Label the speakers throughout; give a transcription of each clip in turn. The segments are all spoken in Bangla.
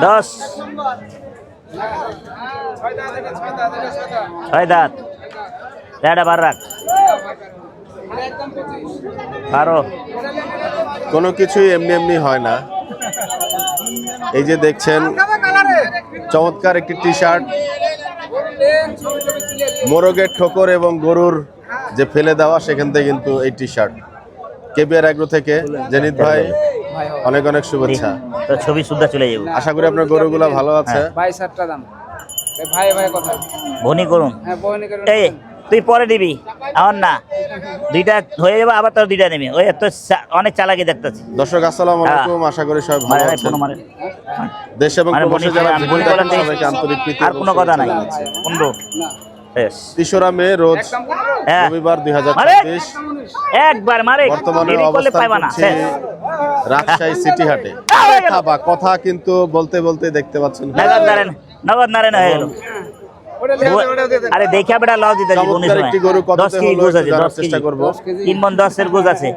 Speaker 1: 10 6 দাঁত এটা 12 রাখ 12
Speaker 2: কোনো কিছুই এমনি এমনি হয় না। এই যে দেখছেন চমৎকার একটি টি শার্ট, মোরগের ঠোকর এবং গরুর যে ফেলে দেওয়া সেখান থেকে কিন্তু এই টি শার্ট। কেবিআর এগ্রো থেকে জেনিত ভাই অনেক অনেক শুভেচ্ছা।
Speaker 1: তো ছবি সুদ্ধা চলে যাবো।
Speaker 2: আশা করি আপনার গরুগুলা ভালো আছে।
Speaker 3: ভাই শার্টটা দাম ভাই ভাই কথা
Speaker 1: বনি করুন।
Speaker 3: হ্যাঁ বনি করুন।
Speaker 1: এই তুই পরে দিবি আমার না, দুইটা হয়ে যাবে আবার তোর দুইটা নেবে। ওই তো অনেক চালাকি দেখতেছি।
Speaker 2: দর্শক আসসালামু আলাইকুম, আশা করি সবাই ভালো আছেন। দেশ এবং প্রবাসে যারা সবাইকে আন্তরিক প্রীতি
Speaker 1: আর কোনো কথা নাই। 15
Speaker 2: 3রা মে রোজ রবিবার 2024
Speaker 1: একবার মারে
Speaker 2: বর্তমানে অবস্থান করছি রাজশাহী সিটি হাটে। খাবা কথা কিন্তু বলতে বলতে দেখতে পাচ্ছেন
Speaker 1: নগদ নারায়ণ হয়ে গেল। আরে দেখা বেটা লস দিতে
Speaker 2: একটি গরু কততে হলো জানার চেষ্টা করব।
Speaker 1: 3 মণ 10 এর গোছ আছে,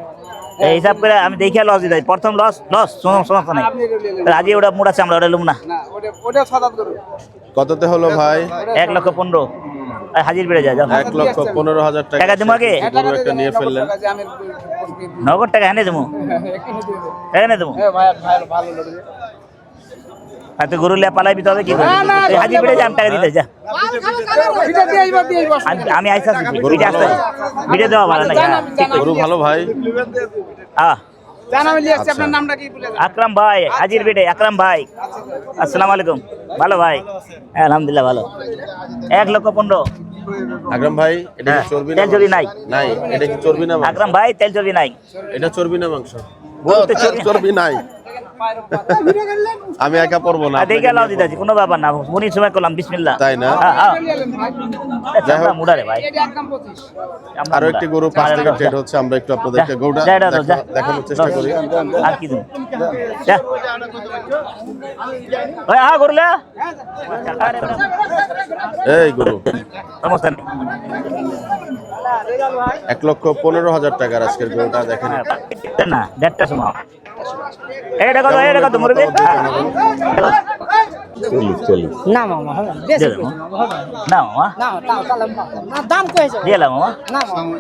Speaker 1: এই হিসাব করে আমি দেখে লস দিতে প্রথম লস সমস্যা নাই। আজকে ওটা মোড়াছে আমরা ওটা লুম না।
Speaker 2: কততে হলো ভাই?
Speaker 1: 1,15,000 হাজির বেড়ে যায়।
Speaker 2: 1,15,000
Speaker 1: টাকা দেবো আগে,
Speaker 2: গরু একটা নিয়ে ফেললেন।
Speaker 1: নগদ টাকা এনে দেবো, এনে দেবো। আর তুই গরু লিয়া পালাইবি তবে কি করবি? হাজির বেড়ে যা, আমি টাকা দিতে যা। আমি আইসা ভিডিও দেওয়া ভালো না।
Speaker 2: গরু ভালো ভাই।
Speaker 1: আকরাম ভাই হাজির বেড়ে। আকরাম ভাই আসসালামু আলাইকুম। ভালো ভাই? আলহামদুলিল্লাহ ভালো। 1,15,000।
Speaker 2: আকরাম ভাই এটা কি চর্বি না?
Speaker 1: তেল চর্বি নাই।
Speaker 2: নাই, এটা কি চর্বি না?
Speaker 1: আকরাম ভাই তেল চর্বি নাই।
Speaker 2: এটা চর্বি না মাংস?
Speaker 1: বলতে
Speaker 2: চর্বি নাই। আমি একা পড়বো না।
Speaker 1: দেখে লাও দিতেছি, কোনো ব্যাপার না। মনির সময় করলাম বিসমিল্লাহ।
Speaker 2: তাই না?
Speaker 1: মুড়ারে ভাই
Speaker 2: আরো একটি গরু 5 টাকা ট্রেড হচ্ছে, আমরা একটু আপনাদেরকে গরুটা দেখানোর চেষ্টা করি।
Speaker 1: আর কি দিন যা ভাই। গরু লে
Speaker 2: এই গরু
Speaker 1: সমস্যা নেই।
Speaker 2: 1,15,000 টাকার আজকের গরুটা দেখেন
Speaker 1: না। 1.5 সময় এটা কত মুরগি? 40
Speaker 4: না মামা হবে বেশি
Speaker 1: না মামা
Speaker 4: না না দাম কইছো
Speaker 1: দিলাম মামা।
Speaker 4: না মামা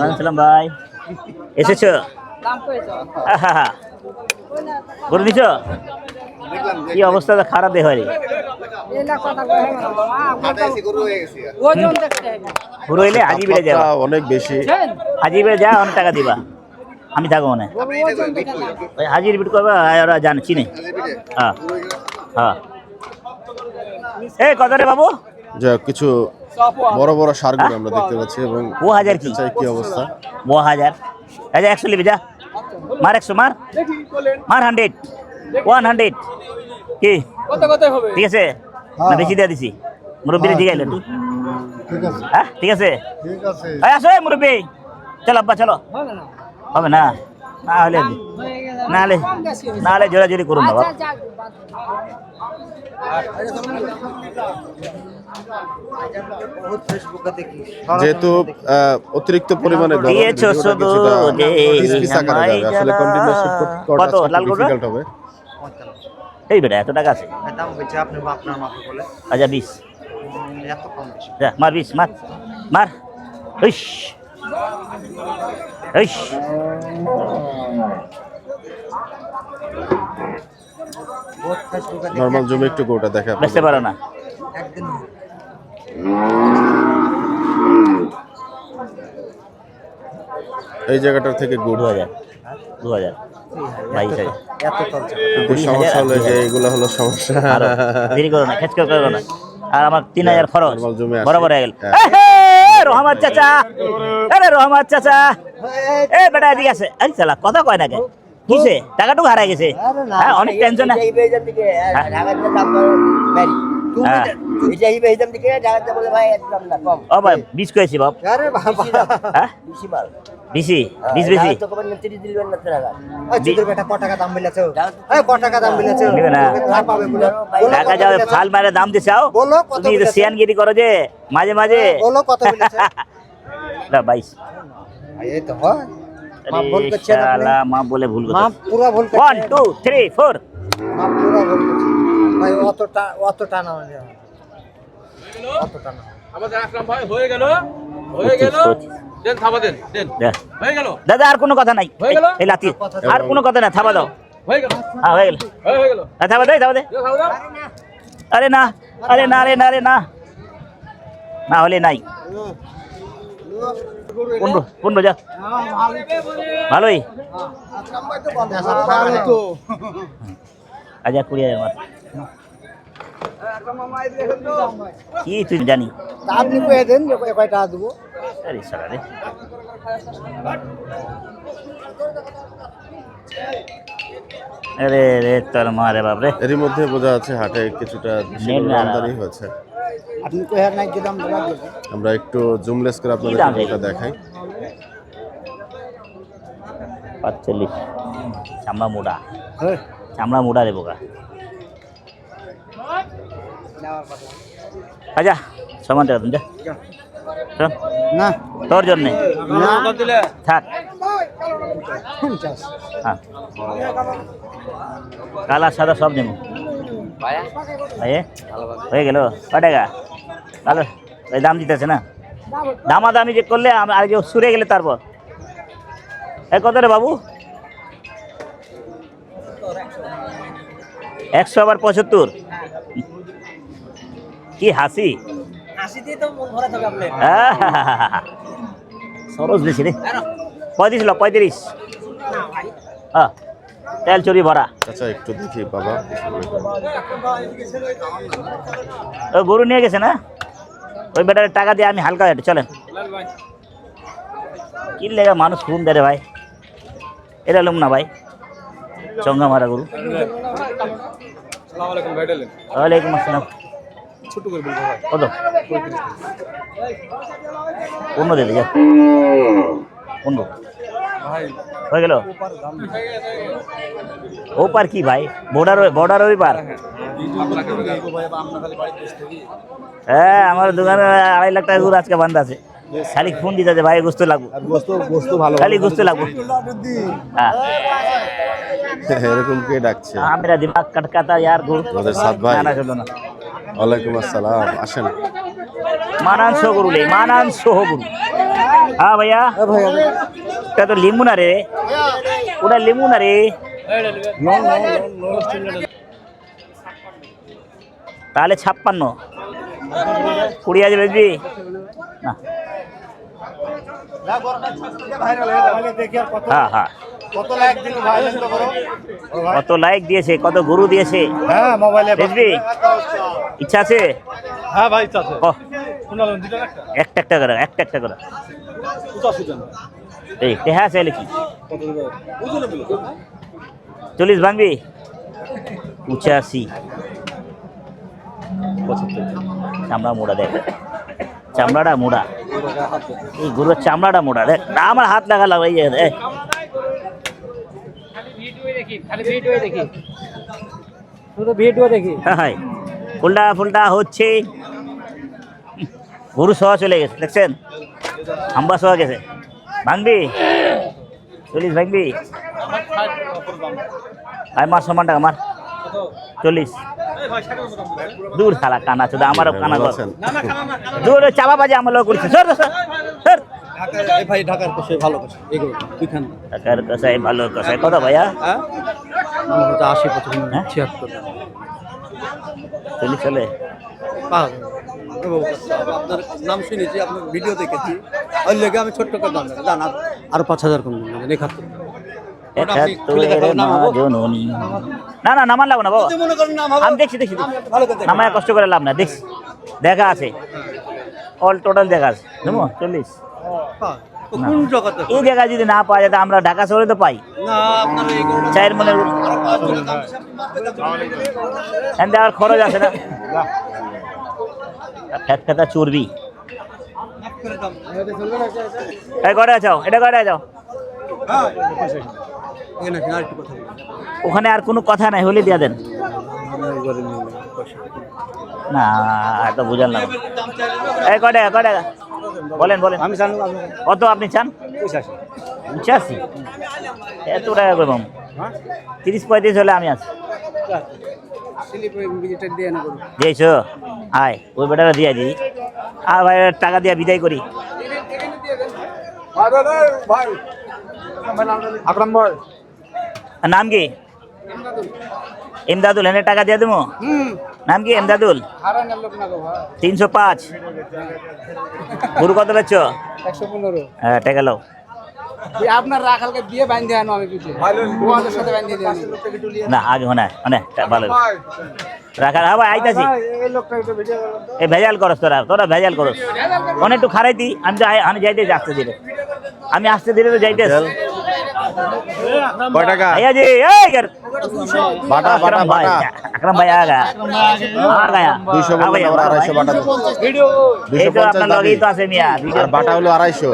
Speaker 1: আসসালাম ভাই, এসেছো?
Speaker 4: দাম কইছো
Speaker 1: গরু নিছো? কি অবস্থা খারাপ দেহ রে।
Speaker 4: এলা কথা কই না মামা গরু হয়ে গেছে ওজন দেখতে হবে।
Speaker 1: গরু হইলে হাজি বেড়ে যাবে
Speaker 2: অনেক বেশি।
Speaker 1: হাজি বেড়ে যা, অনেক টাকা দিবা। আমি থাকবো না। ওই হাজির বিট করবা, ওরা জানে চিনে। হ্যাঁ হ্যাঁ। এই কত রে বাবু?
Speaker 2: যা কিছু বড় বড় সারগুলো আমরা দেখতে পাচ্ছি এবং
Speaker 1: ও হাজার কি
Speaker 2: চাই কি অবস্থা?
Speaker 1: ও হাজার 100 লিবি যা। মার 100 মার 100 100 কি ঠিক আছে না? বেশি দিয়ে দিছি মুরব্বীরে জিগাইলেন। হ্যাঁ ঠিক আছে আসো মুরব্বী, চলো আব্বা চলো। হবে না? না হলে জোরাজোরি করুন বাবা।
Speaker 2: যেহেতু অতিরিক্ত পরিমাণে
Speaker 1: দিয়েছো শুধু যে
Speaker 2: আসলে কন্টিনিউয়াস
Speaker 1: কত লাল গরু
Speaker 2: হবে।
Speaker 1: এই বেটা এত টাকা আছে?
Speaker 5: দাম বলছে আপনি আপনার মাপে বলে।
Speaker 1: আচ্ছা 20
Speaker 5: এত কম বেশি।
Speaker 1: যা মার 20 মার ইস ইস।
Speaker 2: নরমাল জমি একটু গোটা দেখা
Speaker 1: বেচতে পারো না?
Speaker 5: একদিন
Speaker 2: এই জায়গাটার থেকে গুড
Speaker 1: 2000 22,000।
Speaker 5: এত চলছে।
Speaker 2: কিন্তু সমস্যা হলো যে এগুলো হলো সমস্যা।
Speaker 1: দেরি করো না, খেচ করো না। আর আমার 3,000 খরচ
Speaker 2: নরমাল জমি আছে।
Speaker 1: বরাবর হয়ে গেল। রহমান চাচা, আরে রহমান চাচা, এই বেটা এদিকে আছে। আরে শালা কথা কয় না কেন? কিসে টাকাটুকু হারাই গেছে? হ্যাঁ অনেক টেনশন। ও ভাই 20 কইছি বাপ।
Speaker 5: আরে বাবা
Speaker 1: হ্যাঁ 20
Speaker 5: বেটা কত টাকা দাম বলেছো? এই কত টাকা দাম বলেছো?
Speaker 1: নিবে না।
Speaker 5: আর পাবে বলে
Speaker 1: টাকা যাও ফাল মারে দাম দিছাও।
Speaker 5: বলো কত
Speaker 1: তুমি
Speaker 5: বলেছো?
Speaker 1: সিয়ানগিরি করো যে মাঝে মাঝে।
Speaker 5: বলো কত বলেছো?
Speaker 1: না 22।
Speaker 5: এই তো হয় মাপ ভুল করছেন আপনি।
Speaker 1: শালা মাপ বলে ভুল করছে।
Speaker 5: মাপ পুরো ভুল করছেন।
Speaker 1: 1 2 3 4
Speaker 5: মাপ পুরো ভুল করছেন। অত টানা মানে অত টানা
Speaker 3: আমাদের আকরাম ভাই হয়ে গেল হয়ে গেল দেন থাবা দেন দেন হয়ে গেল
Speaker 1: দাদা আর কোনো কথা নাই
Speaker 3: হয়ে গেল?
Speaker 1: এই লাতি আর কোনো কথা না থাবা দাও
Speaker 3: হয়ে গেল
Speaker 1: হ্যাঁ হয়ে গেল
Speaker 3: হয়ে গেল
Speaker 1: থাবা দে থাবা দে
Speaker 3: থাবা দাও
Speaker 1: আরে না আরে না রে না রে না না হলে নাই 15 যা ভালোই আচ্ছা 20,000 মার কি তুই জানি
Speaker 5: আপনি কয়ে দেন কয়টা দেবো
Speaker 1: আরে সারা রে আরে রে তোর মারে বাপ রে
Speaker 2: এরই মধ্যে বোঝা যাচ্ছে হাটে কিছুটা আমদানি হয়েছে।
Speaker 5: আপনি কয়ে নাই যে দাম লাগবে
Speaker 2: আমরা একটু জুমলেস করে আপনাদের
Speaker 1: কি দাম
Speaker 2: গরুটা দেখাই।
Speaker 1: 45 চামড়া মুড়া রে বোকা আচ্ছা সমান টাকা তুমি যা শোন,
Speaker 5: না
Speaker 1: তোর জন্যে থাক হ্যাঁ কালা সাদা সব নেব ভাই হয়ে গেল কয় টাকা কালো এই দাম দিতেছে না দামাদামি যে করলে আর যে সুরে গেলে তারপর এই কত রে বাবু 100 আবার 75 কি হাসি সরস বেশি রে 35 লো 35 হ্যাঁ তেল চুরি ভরা
Speaker 2: আচ্ছা একটু দেখি বাবা।
Speaker 1: ও গরু নিয়ে গেছে না ওই বেটার টাকা দিয়ে আমি হালকা হেঁটে চলেন কি লেগা মানুষ ফোন দেয় রে ভাই এটা লোম না ভাই চঙ্গা মারা গরু ওয়ালাইকুম আসসালাম কত 15 দিলে যা 15 হয়ে গেল ও পার কি ভাই বর্ডার ওই পার হ্যাঁ আমার দোকানে 2.5 লাখ টাকা গরু আজকে বান্ধা আছে খালি ফোন দিতে ভাই গোস্ত লাগবো খালি গোস্ত লাগবো হ্যাঁ
Speaker 2: এরকম কে ডাকছে?
Speaker 1: मेरा दिमाग कटकाता यार गुरु
Speaker 2: আমাদের সাদ ভাই।
Speaker 1: না চলো না
Speaker 2: ওয়ালাইকুম আসসালাম, আসেন।
Speaker 1: মানানসো গুরু লে মানানসো গুরু হ্যাঁ ভাইয়া এটা তো লিমু না রে ওটা লিমু না রে তাহলে 56 20,000 বেচবি না হ্যাঁ হ্যাঁ কত লাইক দিয়েছে কত গরু দিয়েছে
Speaker 5: হ্যাঁ মোবাইলে
Speaker 1: বেচবি ইচ্ছা আছে
Speaker 5: হ্যাঁ ভাই চাচা
Speaker 1: ও একটা করে একটা করে এই হ্যাঁ চাইলে কি 40 ভাঙবি 85 চামড়া মোড়া দেখ চামড়াটা মোড়া এই গরুর চামড়াটা মোড়া দেখ আমার হাত লাগালাম এই হ্যাঁ ফুলটা ফুলটা হচ্ছে গরু সহ চলে গেছে দেখছেন হাম্বা সহ গেছে ভাঙবি 40 ভাঙবি আর মার সমান টাকা মার 40 দূর শালা কানা চোদা আমারও কানা গল দূর চাপা বাজে আমার লোক করছে সর সর
Speaker 5: ভাই ঢাকার কষাই ভালো কষাই এগুলো দুইখান
Speaker 1: টাকার কসাই ভালো কসাই কত ভাইয়া
Speaker 5: হ্যাঁ 80
Speaker 1: হ্যাঁ?
Speaker 5: 75
Speaker 1: চলি চলে
Speaker 5: আপনার নাম শুনেছি আপনার ভিডিও দেখেছি ওই লেগে আমি ছোট্ট করে দাম জান আরো 5,000 কম দিন
Speaker 1: 71 মা জননী না না নামান লাগো না বাবা
Speaker 5: মনে করেন নাম
Speaker 1: আমি দেখছি
Speaker 5: ভালো করে
Speaker 1: নামায় কষ্ট করে লাভ না দেখছি দেখা আছে অল টোটাল দেখা আছে বুঝলো 40
Speaker 5: কোন জগতে
Speaker 1: এই জায়গা যদি না পাওয়া যায় আমরা ঢাকা শহরে তো পাই
Speaker 5: না আপনার এই
Speaker 1: চায়ের মনে এনতে আর খরচ আছে না খেতা চর্বি এই কটা যাও এটা কটা যাও ওখানে আর কোনো কথা নাই হলে দিয়া দেন না এত বুঝাল না এই কটা বলেন
Speaker 5: আমি জানি
Speaker 1: কত আপনি চান 85 এত টাকা করবাম 30-35 হলে আমি আছি
Speaker 4: স্লিপ ভিজিটে দিয়ে না করুন
Speaker 1: দিয়েছো আয় ওই বেটারা দিয়ে দিই আর ভাই টাকা দিয়ে বিদায় করি
Speaker 5: আকরাম ভাই
Speaker 1: আর নাম কি ইমদাদুল এনে টাকা দিয়ে দেবো নাম কি ইমদাদুল
Speaker 4: হারানোর লোক না গো ভাই
Speaker 1: 305 গরু কত বেচছ
Speaker 4: 115
Speaker 1: হ্যাঁ টাকা লাও
Speaker 4: আপনার রাখালকে দিয়ে বাঁধিয়ে আনো আমি পিছে ওদের সাথে বাঁধিয়ে দিই আমি
Speaker 1: না আগে হনে অনেক ভালো রাখার হ্যাঁ ভাই আইতাছি
Speaker 4: এই লোকটা একটু ভিডিও
Speaker 1: এই ভেজাল করস তোরা ভেজাল করস অনেক একটু খারাই দি আমি তো আমি যাইতে আসতে দিলে আমি আসতে দিলে তো যাইতে
Speaker 2: কয় টাকা
Speaker 1: भैया जी ए कर
Speaker 2: বাটা বাটা বাটা
Speaker 1: अकरम भाई आ गया
Speaker 2: 200 বললেন আবার 250 বাটা দেবো।
Speaker 1: ভিডিও এই তো
Speaker 2: 250
Speaker 1: আপনার লগেই তো আছে মিয়া ভিডিও
Speaker 2: আর বাটা হলো 250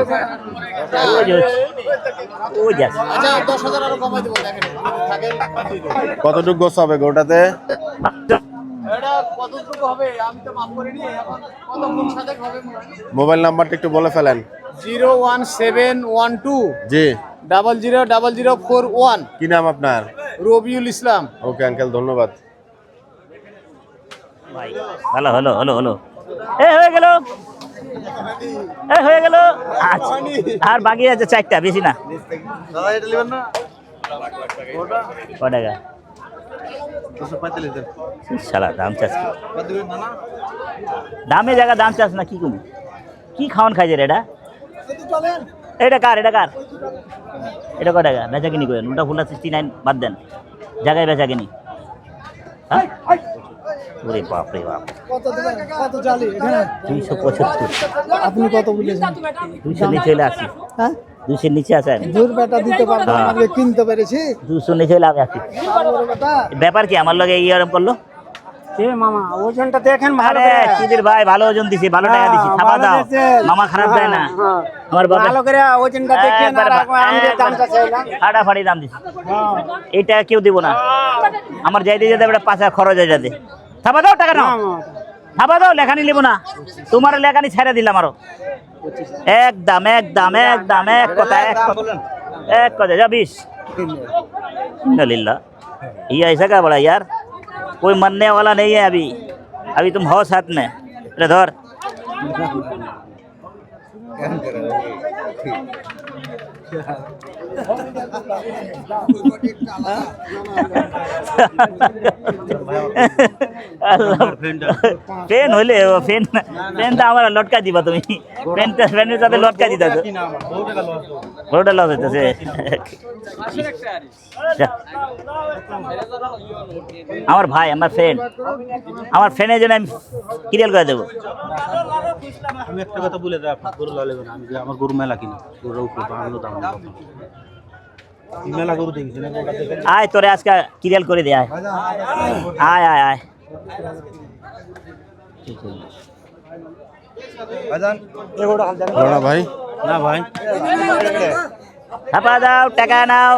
Speaker 1: ও যাস
Speaker 4: আচ্ছা 10000 আরো কমাই দেব দেখেন
Speaker 2: কতটুকু গোছ হবে গোটাতে
Speaker 4: এটা কতটুকু হবে আমি তো মাপ করিনি এখন কত কোন সাথে হবে
Speaker 2: মোবাইল নাম্বারটা একটু বলে ফেলেন
Speaker 4: 01712
Speaker 2: জি
Speaker 4: 000041
Speaker 2: কি নাম আপনার
Speaker 4: রবিউল ইসলাম
Speaker 2: ওকে আঙ্কেল ধন্যবাদ
Speaker 1: ভাই ভালো হলো হলো হলো এ হয়ে গেল আচ্ছা আর বাকি আছে 4টা বেশি না
Speaker 5: দাদা এটা নেবেন না
Speaker 1: কত টাকা
Speaker 5: 245 দেন
Speaker 1: শালা দাম চাস কি?
Speaker 5: কত দিবেন না
Speaker 1: দামে জায়গা দাম চাস না কি তুমি কি খাওয়ান খাইছে রে এটা কার এটা কত টাকা বেচা কিনি করেন ওটা ফুলা 69 বাদ দেন জায়গায় বেচা কিনি হ্যাঁ ওরে বাপ রে বাপ
Speaker 4: কত দিবেন কত চালি এখানে
Speaker 1: 275
Speaker 4: আপনি কত বলেছেন
Speaker 1: 200 নিচে এলে আসি
Speaker 4: হ্যাঁ
Speaker 1: 200 নিচে আছে
Speaker 4: দূর বেটা দিতে পারবো
Speaker 1: হ্যাঁ।
Speaker 4: আমাকে কিনতে পেরেছি
Speaker 1: 200 নিচে এলে আসি
Speaker 4: তারপরে বেটা
Speaker 1: ব্যাপার কি আমার লগে এই আরাম করলো
Speaker 4: এ মামা ওজনটা দেখেন ভালো
Speaker 1: আরে চিদির ভাই ভালো ওজন দিছি ভালো টাকা দিছি খাওয়া
Speaker 4: ভালো
Speaker 1: দাও
Speaker 4: দিয়েছেন।
Speaker 1: মামা খারাপ দেয় না
Speaker 4: হ্যাঁ।
Speaker 1: আমার বাবা
Speaker 4: ভালো করে ওজনটা দেখেন আর আমি যে দামটা চাইলাম
Speaker 1: ফাটাফাটি দাম দিছি এইটা কেউ দিব না আমার যাইতে যেতে একটা পাঁচা খরচ হয়ে যাবে থাপা দাও টাকা নাও থাপা দাও লেখানি নিব না তোমার লেখানি ছেড়ে দিলাম আরো একদম এক কথা जा 20 अल्हम्दुलिल्लाह ये ऐसा क्या बड़ा यार कोई मरने वाला नहीं है अभी तुम हो साथ में अरे धर ফেন হইলে ফেন ফেনটা আমার লটকা দিবা তুমি ফেনের সাথে লটকা দিতা তো বড়টা লস হইতেছে আমার ভাই আমার ফ্রেন্ডের জন্য আমি ক্লিয়ার করে দেবো
Speaker 6: আমি একটা কথা বলে দেয় আপনার গরু লাগাবেন না আমি যে আমার গরু মেলা কিনা গরুর উপরে বাংলো দাম মেলা গরু দেখছি না গরুটা দেখেন
Speaker 1: আয় তোরে আজকে ক্লিয়ার করে দে আয় আয় আয়
Speaker 2: রোনা ভাই
Speaker 6: না ভাই
Speaker 1: ছাপা দাও টাকা নাও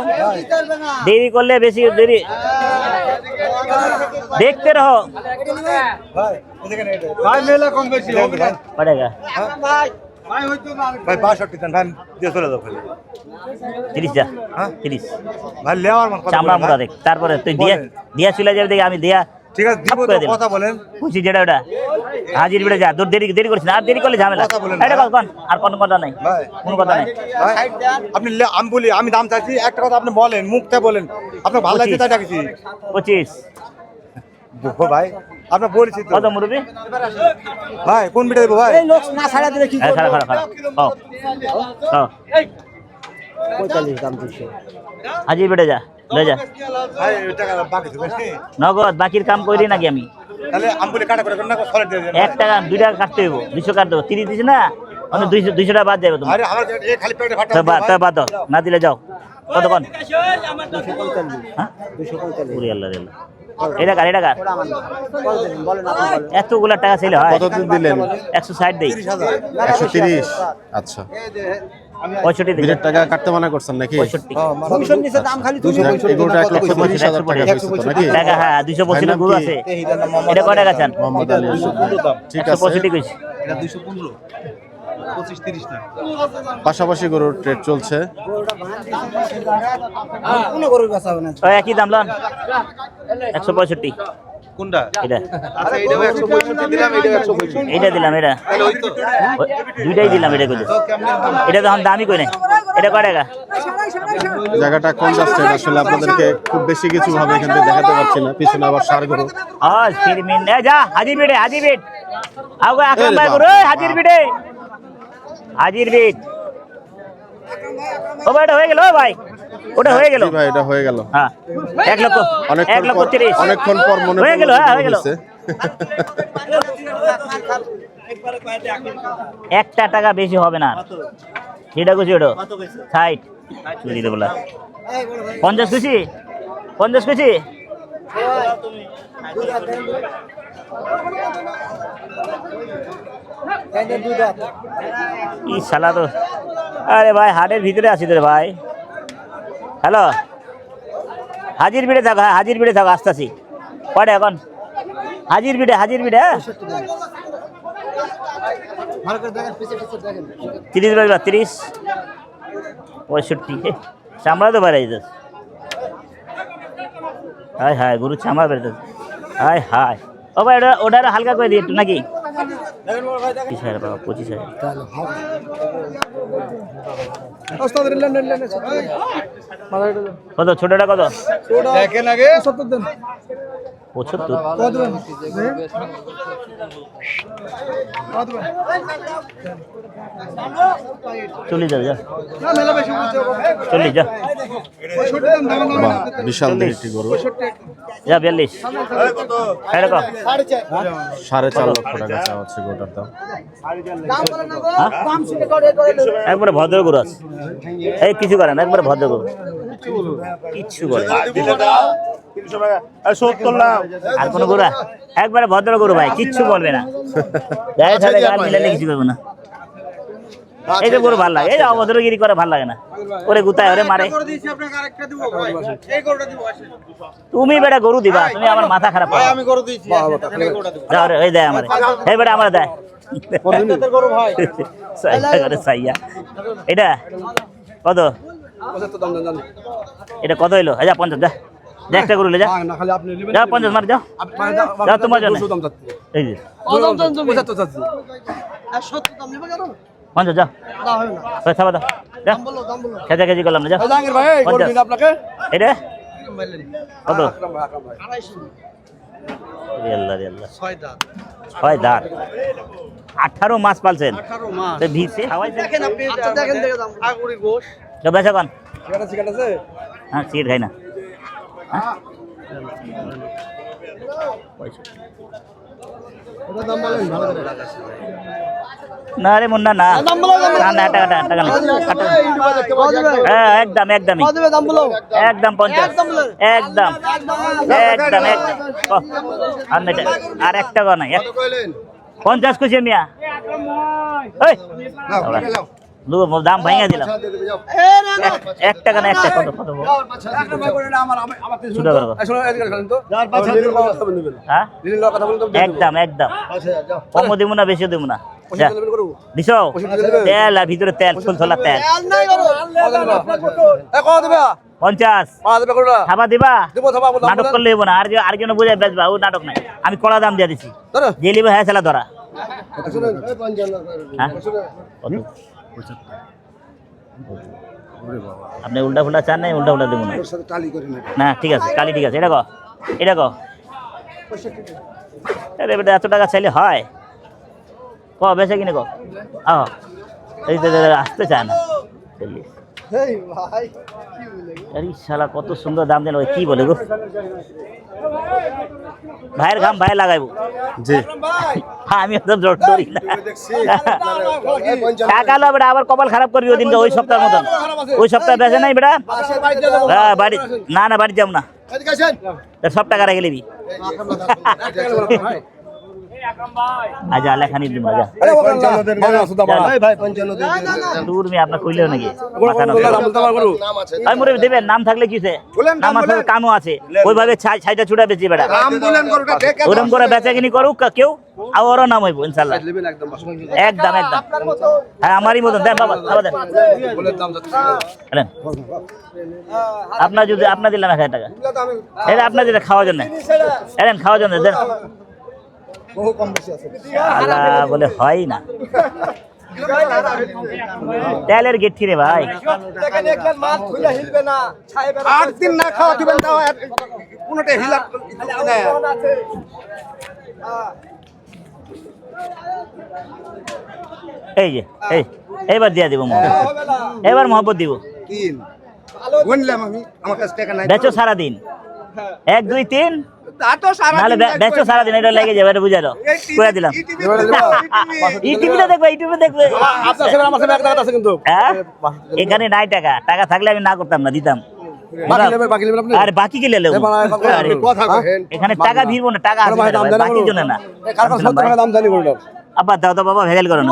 Speaker 1: দেরি করলে বেশি দেরি দেখতে রহো
Speaker 5: ভাই মেলা কম বেশি হবে ভাই
Speaker 1: পড়েগা
Speaker 5: ভাই 62 দেন ভাই দিয়ে চলে যাও
Speaker 1: 30 যা 30
Speaker 5: ভাই লেওয়ার মান
Speaker 1: চামড়া মোড়া দেখ তারপরে তুই দিয়া চলে যাবে দেখি আমি দিয়া
Speaker 5: ঠিক আছে দিব তো কথা বলেন
Speaker 1: খুশি যেটা ওটা হাজির বেড়ে যা তোর দেরি করিস না আর দেরি করলে ঝামেলা
Speaker 5: কথা বলেন
Speaker 1: এটা কোন আর কোনো কথা নাই
Speaker 5: ভাই
Speaker 1: কোনো কথা নাই
Speaker 5: ভাই আপনি আমি বলি আমি দাম চাইছি একটা কথা আপনি বলেন মুখতে বলেন আপনার ভালো লাগছে তাই ডাকছি
Speaker 1: 25
Speaker 5: ভাই আপনার বলেছি তো
Speaker 1: কত মুরবি
Speaker 5: ভাই কোন বিটা দেব ভাই
Speaker 4: এই লোক না ছাড়া দিলে কি
Speaker 1: খারাপ ও
Speaker 4: 45 দাম দিছে
Speaker 1: হাজির বেড়ে যা ले जा
Speaker 5: ভাই ওই টাকা বাকি দেবেন
Speaker 1: নগদ বাকির কাম করি নাকি আমি
Speaker 5: তাহলে আমি বলি কাটা করে না সরে দিয়ে দেন
Speaker 1: 1 টাকা 2 টাকা কাটতে হইব 200 কাট দেবো 30 দিছ না মানে 200 টাকা বাদ যাবে তোমার
Speaker 5: আরে আমার এই খালি পেটে ফাটা
Speaker 1: তো বাদ দাও না দিলে যাও কত কোন
Speaker 4: 245
Speaker 1: হ্যাঁ
Speaker 4: 245
Speaker 1: পুরি আল্লাহ রে এটা কার
Speaker 4: বলেন আপনি
Speaker 1: এতগুলা টাকা ছিল হয়
Speaker 2: কত দিলেন
Speaker 1: 160 দেই
Speaker 2: 130 আচ্ছা
Speaker 1: 65 দেই
Speaker 2: বিলের টাকা কাটতে মানা করছেন নাকি
Speaker 1: 65
Speaker 4: কমিশন নিচে দাম খালি
Speaker 2: 265 এগুলোটা 1,25,000 টাকা হয়েছে তো নাকি
Speaker 1: টাকা হ্যাঁ 225 গরু আছে এটা কয় টাকা চান
Speaker 2: মোহাম্মদ আলী ঠিক আছে
Speaker 1: 165 কইছি
Speaker 6: এটা 215 25-30 না।
Speaker 2: পাশাপাশি গরুর ট্রেড চলছে।
Speaker 5: কোনো গরু বেচা হবে না।
Speaker 1: ওই একই দাম লন 165
Speaker 6: কোনটা?
Speaker 1: এটা
Speaker 6: আচ্ছা এটাও 165 দিলাম, এটাও 165।
Speaker 1: এটা দিলাম এটা
Speaker 6: তাহলে ওই তো
Speaker 1: দুইটাই দিলাম এটা কইছে
Speaker 6: তো কেমনে দাম?
Speaker 1: এটা তখন দামই কই নাই এটা কয় টাকা
Speaker 2: জায়গাটা কনজাস্টেড, আসলে আপনাদেরকে খুব বেশি কিছু ভাবে এখান থেকে দেখাতে পারছি না। পিছনে আবার সার গরু।
Speaker 1: আজ ফিরমিন এ যা হাজির বিটে আগে আকরাম ভাই গুরু হাজির বিটে ও ভাই এটা হয়ে গেল ও ভাই ওটা হয়ে গেল
Speaker 2: জি ভাই, এটা হয়ে গেল।
Speaker 1: হ্যাঁ 1 লক্ষ 1,30,000
Speaker 2: অনেকক্ষণ পর মনে
Speaker 1: হয়ে গেল,
Speaker 2: পড়লো
Speaker 1: হ্যাঁ,
Speaker 2: গরু
Speaker 1: হয়ে গেল।
Speaker 2: হয়েছে।
Speaker 1: 1 টাকা বেশি হবে না এটা কইছি ওটা 60 চুরি দেবলা 50 কইছি 50 কইছি ই শালা তো আরে ভাই হাটের ভিতরে আছি তো রে ভাই হ্যালো হাজির বিড়ে থাকো হ্যাঁ হাজির বিড়ে থাকো আসতেছি কয়টা এখন হাজির বিড়ে হ্যাঁ 30 বাজবা 30 65 চামড়া তো বেড়ে যেত হায় হায় গরু চামড়া বেড়ে যেত হায় হায় ও ভাই ওটা আরো হালকা করে দিই একটু নাকি 25,000 বাবা 25,000 কত ছোটটা কত
Speaker 4: দেখেন আগে 70 দেন
Speaker 1: 75
Speaker 4: কত দেন
Speaker 1: চল্লিশ যা
Speaker 4: না মেলা বেশি বলছে
Speaker 1: 40 যা
Speaker 4: 65 দেন দাম না
Speaker 2: বাহ, বিশাল দেহ একটি গরু।
Speaker 1: যা 42 এরকম
Speaker 2: 4.5 লক্ষ টাকা চাওয়া হচ্ছে গরুটার দাম।
Speaker 1: একবারে ভদ্র গরু আছে এই কিছু করে না একবারে ভদ্র গরু কিচ্ছু করে না। আর কোনো গরু একবারে ভদ্র গরু ভাই কিচ্ছু বলবে না গায়ে ছাড়ে গাল মিলালে কিছু করবে না এই যে গরু ভালো লাগে এই যে অভদ্রগিরি করে ভালো লাগে না ওরে গুতায় ওরে মারে তুমি বেটা গরু দিবা তুমি আমার মাথা খারাপ করো
Speaker 5: আমি গরু দিয়েছি।
Speaker 1: যাও রে ওই দেয় আমারে এই বেটা আমারে দেয়
Speaker 5: গরু ভাই।
Speaker 1: সাইয়া করে সাইয়া এটা কত
Speaker 5: 75 দাম দেন।
Speaker 1: এটা কত হইলো যা 50 যা যা একটা গরু লে যা
Speaker 5: না খালি আপনি নেবেন।
Speaker 1: যা 50 মার যাও যাও তোমার জন্য
Speaker 5: দাম যাচ্ছে।
Speaker 1: এই যে
Speaker 5: দাম দেন তুমি। 75 যাচ্ছে।
Speaker 4: 70 দাম নেবে কেন
Speaker 1: 50 যা
Speaker 4: না হবে না
Speaker 1: ওই থাবা দাও যা
Speaker 4: দাম বলো
Speaker 1: খেজা খেজি করলাম না যা
Speaker 5: জাহাঙ্গীর ভাই গরু
Speaker 1: 50
Speaker 5: দিন আপনাকে।
Speaker 1: এটা কত
Speaker 5: আকরাম ভাই।
Speaker 1: রে আল্লাহ রে আল্লাহ
Speaker 4: 6 দাম
Speaker 1: 6 দাঁত 18 মাস পালছেন
Speaker 5: 18 মাস।
Speaker 1: তো ভিসে খাওয়াইছেন
Speaker 4: দেখেন আপনি আচ্ছা দেখেন দেখে দাম আগুরি গোশ
Speaker 1: তো বেচা কোন
Speaker 5: সিগারেট আছে?
Speaker 1: হ্যাঁ সিট খাই না হ্যাঁ? পয়সা।
Speaker 4: ওটা দাম বলেন ভালো করে
Speaker 1: না রে মুন্না না না না টাকা টাকা না কাটো। হ্যাঁ একদম একদমই
Speaker 4: কত দেবে দাম বলো
Speaker 1: একদম 50 একদম একদম আর না আর একটা গো নাই 50 কইছে মিয়া এই দাম ভাঙিয়ে দিলাম 1 টাকা না 1 টাকা কত কত
Speaker 5: আকরাম ভাই বলেন আমার
Speaker 1: ছোট করো
Speaker 5: আসলে এদিকে খালেন তো। যার পাঁচা দিন কথা বলবেন।
Speaker 1: হ্যাঁ
Speaker 5: দিন কথা বলুন তো।
Speaker 1: একদম একদম কম দিব না বেশি দিব না যা
Speaker 5: করব।
Speaker 1: দিছো তেল আর ভিতরে তেল ফুল তোলা তেল
Speaker 4: তেল নাই করো
Speaker 5: এ কত দেবে?
Speaker 1: 50
Speaker 5: পাঁচ দেবে করুন।
Speaker 1: থাবা দিবা
Speaker 5: দেব থাবা বললাম।
Speaker 1: নাটক করলে হইব না আর জন বুঝে বেচবা ও নাটক নাই আমি কড়া দাম দিয়ে দিছি
Speaker 5: ধরো।
Speaker 1: যে লিবে হ্যাঁ ছেলা ধরা
Speaker 5: শুনুন।
Speaker 1: হ্যাঁ কত? আপনি উল্টা ফুল্টা চান নাই উল্টা ফুল্টা দেবো না না ঠিক আছে কালি ঠিক আছে এটা কো আরে বেটা এত টাকা চাইলে হয় ক বেচে কিনে কো এই যে আসতে চায় না 40
Speaker 4: এই ভাই কি বলে
Speaker 1: আরে শালা কত সুন্দর দাম দিল কি বলে গো ভাইয়ের ঘাম ভাই লাগাইবো
Speaker 2: জি
Speaker 1: আমি তো জোর ধরি না টাকা লো বেটা আবার কপাল খারাপ করবি ওই দিনকে ওই সপ্তাহের মতন ওই সপ্তাহে বেচে নাই বেটা হ্যাঁ বাড়ি না বাড়ি যাও না
Speaker 4: এদিকে আসেন
Speaker 1: সব টাকা রেখে নিবি আচ্ছা লেখানি দিব যা দূর মে আপনার কইলেও নাকি মাথা নষ্ট আমি মুরব্বি দেবেন নাম থাকলে কিছে নাম আছে কামও আছে ওইভাবে ছাইটা ছুটা বেচি বেটা ওরকম করে বেচাকিনি করুক কেউ আর ওরও নাম হইব ইনশাআল্লাহ একদম একদম হ্যাঁ আমারই মতন দেন বাবা বাবা দেন বলেন আপনার যদি আপনার দিলাম 1000 টাকা এটা আপনার যেটা খাওয়ার জন্য এলেন খাওয়ার জন্য দেন আল্লাহ বলে হয় না তেলের গেঠি রে ভাই এই যে এই এবার দিয়া দিব এবার মহব্বত দিব বেচো সারাদিন 1 2 3 নাহলে বেচো সারাদিন এটা লেগে যাবে এটা বুঝালো করে দিলাম ইউটিউবে দেখবে এখানে নাই টাকা টাকা থাকলে আমি না করতাম না দিতাম আরে বাকি কি লেলে এখানে টাকা ভিড়বো না টাকা বাকির জন্য না আব্বা দাও দাও বাবা ভেজাল করো না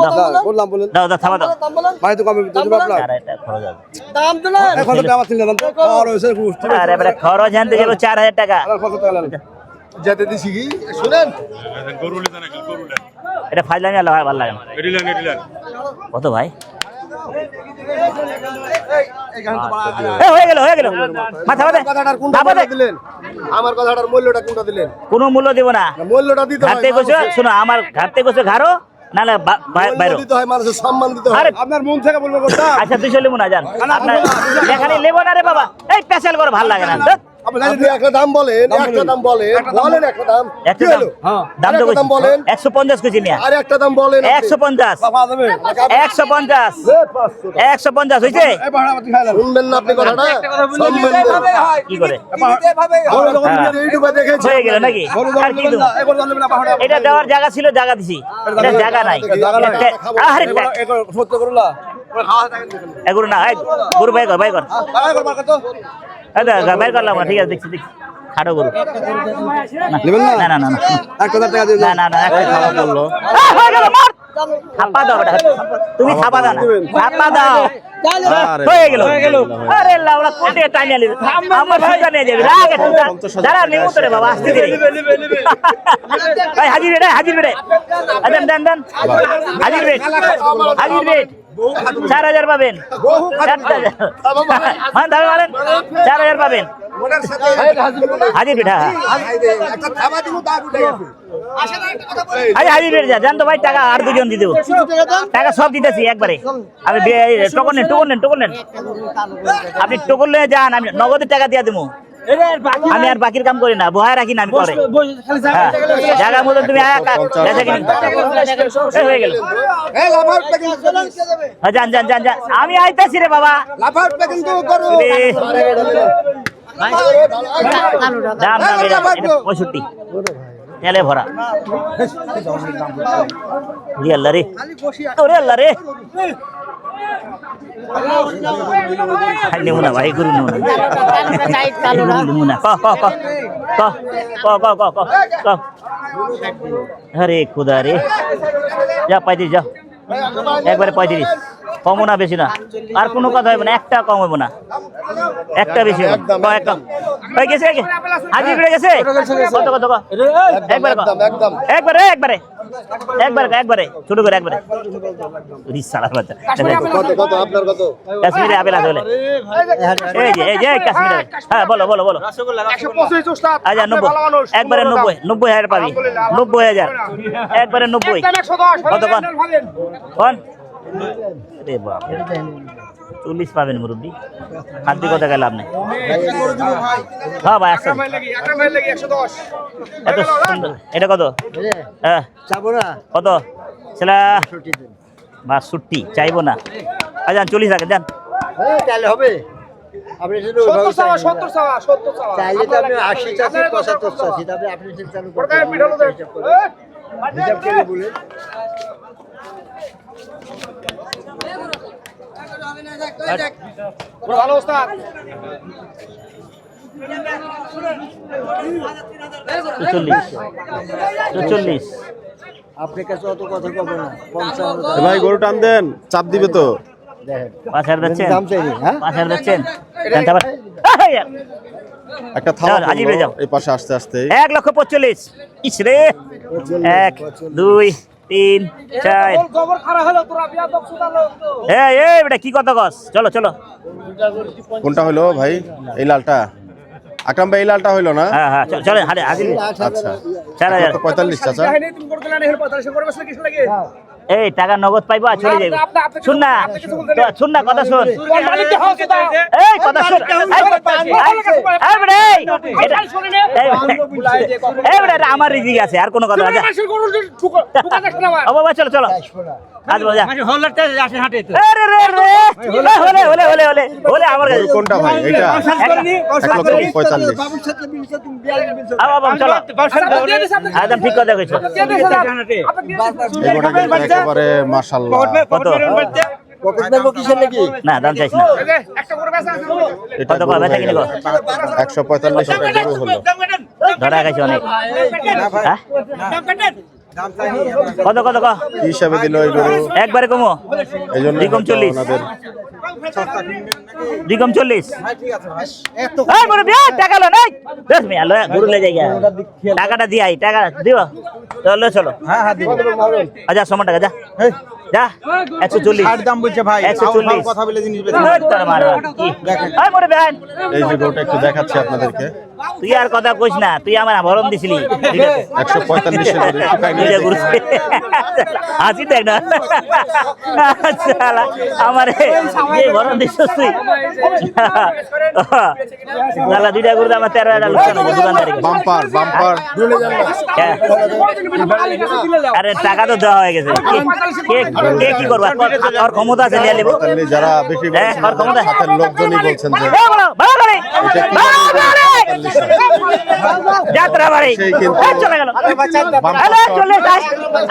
Speaker 1: দাও দাও থামা দাও আরে এবারে খরচ আনতে যাবো 4000 টাকা
Speaker 2: যেতে দিছি কি শুনেন
Speaker 1: এটা ফাইলামি আল্লাহ ভালো লাগে কত ভাই হয়ে গেল মাথা
Speaker 2: দিলেন আমার কথাটার মূল্যটা কোনটা দিলেন
Speaker 1: কোনো মূল্য দেব না
Speaker 2: মূল্যটা দিতে হয়
Speaker 1: ঘাটতে গেছো শোনো আমার ঘাটতে গেছো ঘাড়ো নালে বাইরে
Speaker 2: দিতে হয় মানুষের সম্মান দিতে হয়
Speaker 3: আপনার মন থেকে বলবো কথা
Speaker 1: আচ্ছা 200 লেবো না জান আপনার এখানে লেবো না রে বাবা এই পেশাল করে ভালো লাগে না
Speaker 2: আপনি একটা দাম বলেন একটা দাম বলেন একটা দাম
Speaker 1: একটা দাম তো
Speaker 2: দাম বলেন
Speaker 1: 150 কেজি নিয়া
Speaker 2: আর একটা দাম বলেন
Speaker 1: 150 150 হইছে
Speaker 2: শুনবেন না আপনি কথাটা সম্মান
Speaker 1: কি করে
Speaker 2: ইউটিউবে দেখেছি
Speaker 1: হয়ে গেল নাকি আর কি দেব এটা দেওয়ার জায়গা ছিল জায়গা দিছি এটা জায়গা নাই আরে
Speaker 3: সত্য করলা
Speaker 1: এগুলো না গরু ভাই কর বাইর করলাম ঠিক আছে দেখছি খাটো গরু না না না থাপা দাও তুমি থাপা দাও না থাপা দাও হয়ে গেল আরে লাউড়া কোটে টাইম আলি আমার সুজা নিয়ে যাবে রাগে যারা নিমু তোরে বাবা আসতে দিই ভাই হাজির রে দেন হাজির রে 4000 পাবেন 4000 পাবেন হাজির বেটা হাজির বেটা জান তো ভাই টাকা আর দুজন দিয়ে দেবো টাকা সব দিতেছি একবারে আমি টোকন নেন আপনি টোকন নিয়ে যান আমি নগদে টাকা দিয়ে দেবো আমি আর বাকির কাম করি না বহায় রাখি না আমি করে জায়গা মতো তুমি হয়ে গেল যান আমি আইতাছি রে বাবা দাম 65 তেলে ভরা আল্লাহ রে ওরে আল্লাহ রে নেমুনা ভাই গুরু নেমুনা আরে খুদা রে যা 35 যাও একবারে 35 কমও না বেশি না আর কোনো কথা হবে না একটা কম হবে না একটা বেশি হয়ে গেছে হাজির বেড়ে গেছে কত একবারে ছোট করে একবারে কাশ্মীরে আপেল আছে বলে এই যে কাশ্মীরে হ্যাঁ বলো আচ্ছা 90 একবারে 90,000 পাবি 90,000 একবারে 90 কত কোন রে বাপ 40 পাবেন মুরব্বি খাদ্য কথা গেল আপনি হ্যাঁ ভাই আসেন এত সুন্দর এটা কত হ্যাঁ কত ছেলে 62 চাইবো না আচ্ছা 40 টাকা দেন
Speaker 5: তাহলে হবে আপনি শুধু 70 চাইলে তো আপনি 80 চাচ্ছি 75 চাচ্ছি তবে আপনি চালু করতে হিসাব করে বলেন
Speaker 3: ভালো ওস্তাদ
Speaker 1: 40
Speaker 5: আপনার কাছে অত কথা কব না 55
Speaker 2: এ ভাই গরু টান দেন, চাপ দিবে তো।
Speaker 5: দেখেন
Speaker 1: 5,000 বেচছেন,
Speaker 5: দাম চাইনি হ্যাঁ
Speaker 1: 5,000 বেচছেন। দেন তারপর
Speaker 2: একটা থামা
Speaker 1: যাও, আজিবে যাও।
Speaker 2: এই পাশে আসতে আসতে
Speaker 1: 1,45,000 ইস রে 1 2 3 4
Speaker 4: খবর খারাপ হলো তোরা বিয়া বকসুদালো
Speaker 1: এই বেটা কি কথা কস? চলো চলো।
Speaker 2: কোনটা হলো ভাই? এই লালটা আকরাম ভাই, এই লালটা হইলো না?
Speaker 1: হ্যাঁ হ্যাঁ চলে হারে আজিবে
Speaker 2: আচ্ছা
Speaker 1: 4,000।
Speaker 2: 45 চাচা।
Speaker 4: তুমি করতে না হেল্প পাতা সে করবে কিছু লাগে
Speaker 1: এই টাকা নগদ পাইবো আর চলে যাইবো। শুন না শুন না কথা শুন,
Speaker 4: মালিক হাও সেটা
Speaker 1: এই কথা শুন। এই বেটা এই বেটা এটা আমার রিজিক আছে, আর কোনো কথা না।
Speaker 4: মাসের গরু ঠুকা দেখছ না
Speaker 1: ও বাবা চলো চলো আজ বাজা।
Speaker 6: হল্লারটা আসে হাটে তো
Speaker 1: আরে রে রে হলে হলে হলে হলে হলে আমার কাছে।
Speaker 2: গরু কোনটা ভাই? এইটা 1,45,000।
Speaker 5: বাবুর সাথে মিলছে তুমি বিয়ার মিলছে
Speaker 1: বাবা চলো একদম ঠিক কথা কইছো।
Speaker 2: এই গোটা কিন্তু একেবারে মাশাআল্লাহ।
Speaker 1: কত
Speaker 5: পকেট মারবো কিসের লাগি
Speaker 1: না দাম চাইছ না।
Speaker 4: একটা করে বেচা আছে
Speaker 2: এটা
Speaker 1: কত কয় বেচা কিনি কর?
Speaker 2: 145 টাকা গরু হলো।
Speaker 1: ধরা খাইছো অনেক। হ্যাঁ? কত কত কত
Speaker 2: কি হিসাবে দিল এই গরু?
Speaker 1: একবারে কমো
Speaker 2: এই জন্য
Speaker 1: 2,40
Speaker 2: ওনাদের
Speaker 1: 2,40 এই বড় বিয়া টাকা লো নাই বেশ মিয়া লো গরু লে যাইগা টাকাটা দিয়াই টাকা দিও চলো চলো।
Speaker 6: হ্যাঁ হ্যাঁ দিব
Speaker 1: আচ্ছা সমান টাকা যা যা 140
Speaker 6: ষাট দাম বলছে ভাই
Speaker 1: 140
Speaker 6: কথা বলে জিনিস
Speaker 1: তোর মারবা কি এই বড় বিয়া
Speaker 2: এই যে গরুটা একটু দেখাচ্ছি আপনাদেরকে।
Speaker 1: তুই আর কথা কইস না, তুই আমার ভরণ দিছিলি ঠিক আছে
Speaker 2: 145 এর গরু একটু খাইনি।
Speaker 1: দুইটা গরু হাসি দেখ না শালা আমারে যে ভরণ দিছিস তুই শালা দুইটা গরু আমার 13,000 লোকসান হয়েছে দোকানদারি
Speaker 2: বাম্পার বাম্পার
Speaker 1: হ্যাঁ। আরে টাকা তো দেওয়া হয়ে গেছে কে কে কি করবা আর ক্ষমতা আছে নিয়ে নেবো
Speaker 2: তাহলে যারা বিক্রি
Speaker 1: হ্যাঁ,
Speaker 2: করছেন
Speaker 1: আর ক্ষমতা-
Speaker 2: তাদের সাথে লোকজনই বলছেন যে
Speaker 1: যাত্রা বাড়ি
Speaker 2: সেই কিন্তু
Speaker 1: চলে গেল
Speaker 2: বাম্পার
Speaker 1: আরে
Speaker 2: শট।
Speaker 1: চলে যাই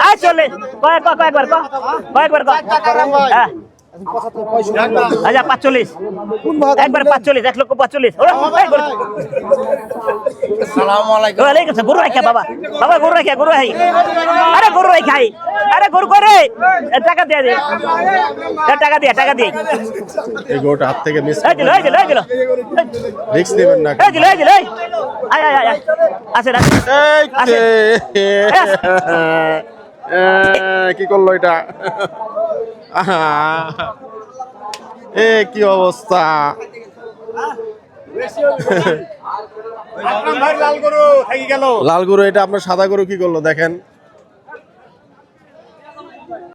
Speaker 1: আয় চলে কয়েকবার হ্যাঁ আচ্ছা 45 একবার 45 1,45,000 ওয়ালাইকুম আসসালাম। গরু রাখা বাবা বাবা গরু রাখা গরু হাই আরে গরু রাখাই আরে গরু করে টাকা দিয়ে দে টাকা দিয়ে
Speaker 2: এই গরুটা হাত থেকে মিস
Speaker 1: এই দিল
Speaker 2: রিস্ক নেবেন না।
Speaker 1: এই দিল আয় আছে রাখ আছে।
Speaker 2: কি করলো এটা? এ কি অবস্থা! লাল গরু এটা আপনার সাদা গরু কি করলো দেখেন।